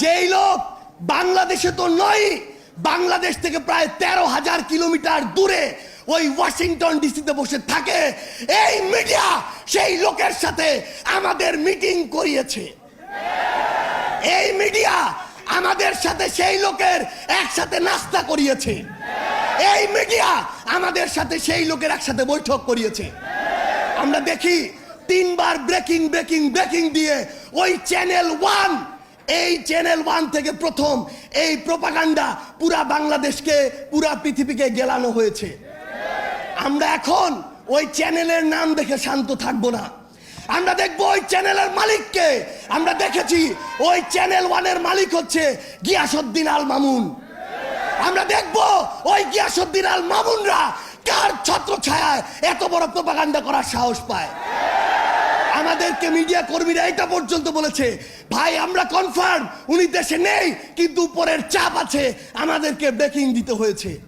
যেই লোক বাংলাদেশে তো নয়, বাংলাদেশ থেকে প্রায় 13,000 কিলোমিটার দূরে ওই ওয়াশিংটন ডিসিতে বসে থাকে, এই মিডিয়া সেই লোকের সাথে আমাদের মিটিং করিয়েছে। এই মিডিয়া আমাদের সাথে সেই লোকের একসাথে নাস্তা করিয়েছে। এই মিডিয়া আমাদের সাথে সেই লোকের একসাথে বৈঠক করিয়েছে। আমরা দেখি 3 বার ব্রেকিং ব্রেকিং ব্রেকিং দিয়ে ওই চ্যানেল 1, এই চ্যানেল 1 থেকে প্রথম এই প্রোপাগান্ডা পুরা বাংলাদেশকে, পুরা পৃথিবীকে গেলানো হয়েছে। আমরা এখন ওই চ্যানেলের নাম দেখে শান্ত থাকবো না। আমরা দেখবো ওই চ্যানেলের মালিককে। আমরা দেখেছি ওই চ্যানেল 1-এর মালিক হচ্ছে গিয়াসউদ্দিন আল মামুন। আমরা দেখবো ওই গিয়াসউদ্দিন আল মামুনরা কার ছত্রছায়ায় এত বড় প্রোপাগান্ডা করার সাহস পায়। আমাদেরকে মিডিয়া কর্মীরা এটা পর্যন্ত বলেছে, ভাই আমরা কনফার্ম উনি দেশে নেই, কিন্তু উপরের চাপ আছে, আমাদেরকে ব্রেকিং দিতে হয়েছে।